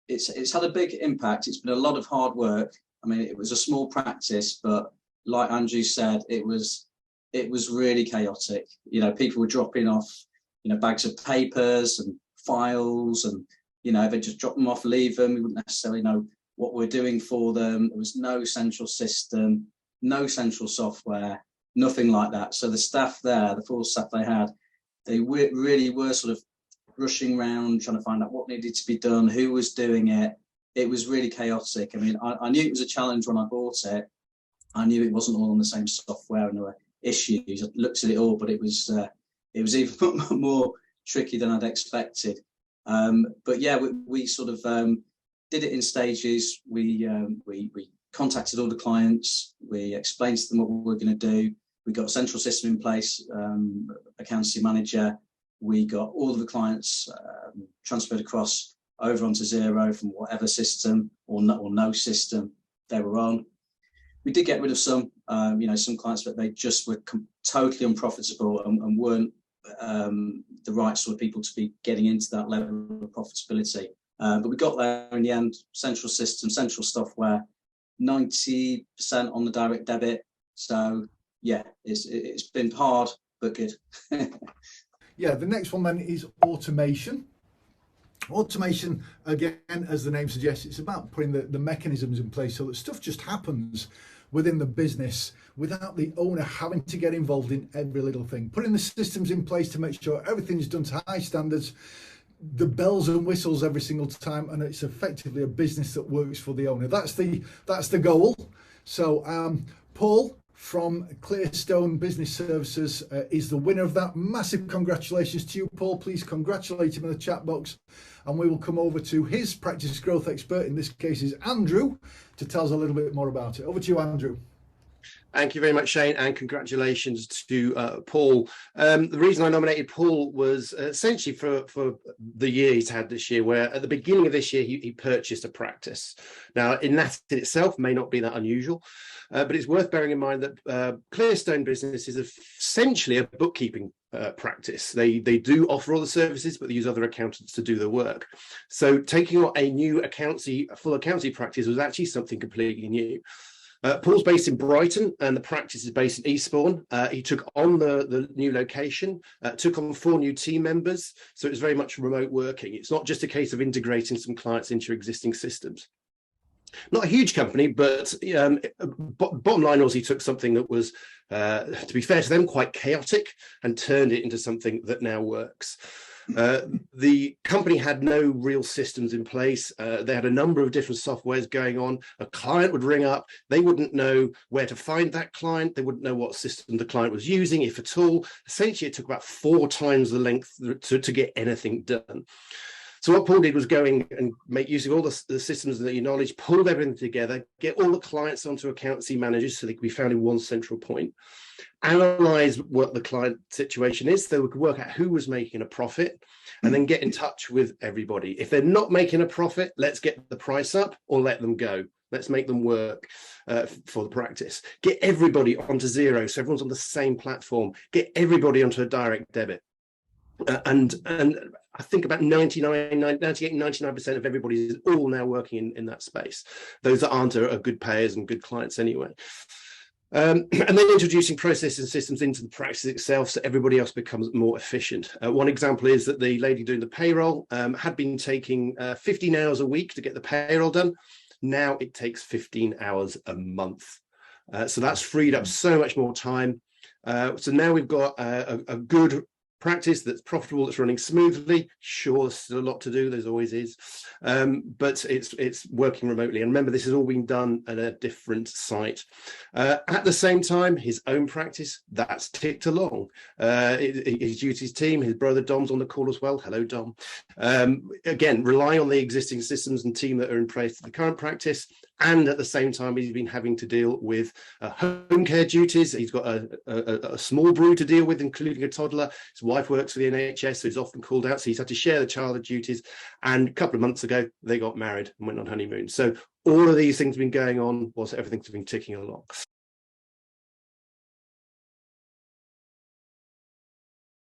it's had a big impact. It's been a lot of hard work. I mean, it was a small practice, but like Andrew said, it was really chaotic. You know, people were dropping off, you know, bags of papers and files, and you know, they just drop them off, leave them. We wouldn't necessarily know what we're doing for them. There was no central system, no central software, nothing like that. So the staff there, the 4 staff they had, they really were sort of rushing around trying to find out what needed to be done, who was doing it. It was really chaotic. I mean, I knew it was a challenge when I bought it. I knew it wasn't all on the same software and there were issues. I looked at it all, but it was even more tricky than I'd expected. But yeah, we sort of did it in stages. We contacted all the clients. We explained to them what we were going to do. We got a central system in place, accountancy manager. We got all of the clients transferred across over onto Xero from whatever system or no system they were on. We did get rid of some, you know, some clients that they just were totally unprofitable and weren't the right sort of people to be getting into that level of profitability. But we got there in the end. Central system, central software, 90% on the direct debit. So yeah, it's been hard but good. Yeah, the next one then is automation. Automation, again, as the name suggests, it's about putting the mechanisms in place so that stuff just happens within the business without the owner having to get involved in every little thing. Putting the systems in place to make sure everything's done to high standards, the bells and whistles every single time, and it's effectively a business that works for the owner. That's the goal. So Paul from Clearstone Business Services is the winner of that. Massive congratulations to you, Paul. Please congratulate him in the chat box, and we will come over to his practice growth expert, in this case is Andrew, to tell us a little bit more about it. Over to you, Andrew. Thank you very much, Shane, and congratulations to Paul. The reason I nominated Paul was essentially for the year he's had this year, where at the beginning of this year, he purchased a practice. Now, in that in itself may not be that unusual, but it's worth bearing in mind that Clearstone Business is essentially a bookkeeping practice. They do offer all the services, but they use other accountants to do the work. So taking on a new full accountancy practice was actually something completely new. Paul's based in Brighton and the practice is based in Eastbourne. He took on the new location, took on 4 new team members. So it was very much remote working. It's not just a case of integrating some clients into existing systems. Not a huge company, but bottom line was he took something that was, to be fair to them, quite chaotic and turned it into something that now works. The company had no real systems in place. They had a number of different softwares going on. A client would ring up. They wouldn't know where to find that client. They wouldn't know what system the client was using, if at all. Essentially, it took about 4 times the length to get anything done. So what Paul did was going and make use of all the systems that he knowledge, pulled everything together, get all the clients onto accountancy managers so they could be found in one central point, analyze what the client situation is so we could work out who was making a profit, and then get in touch with everybody. If they're not making a profit, let's get the price up or let them go. Let's make them work for the practice. Get everybody onto Xero so everyone's on the same platform. Get everybody onto a direct debit. And I think about 98, 99% of everybody is all now working in that space. Those that aren't are good payers and good clients anyway. And then introducing processes and systems into the practice itself so everybody else becomes more efficient. One example is that the lady doing the payroll had been taking 15 hours a week to get the payroll done. Now it takes 15 hours a month. So that's freed up so much more time. So now we've got a good practice that's profitable, that's running smoothly. Sure, there's still a lot to do, there's always is, but it's working remotely. And remember, this has all been done at a different site. At the same time, his own practice, that's ticked along. His duties team, his brother Dom's on the call as well. Hello, Dom. Again, rely on the existing systems and team that are in place for the current practice. And at the same time, he's been having to deal with home care duties. He's got a small brew to deal with, including a toddler. His wife works for the NHS, so he's often called out. So he's had to share the child duties. And a couple of months ago, they got married and went on honeymoon. So all of these things have been going on whilst everything's been ticking along.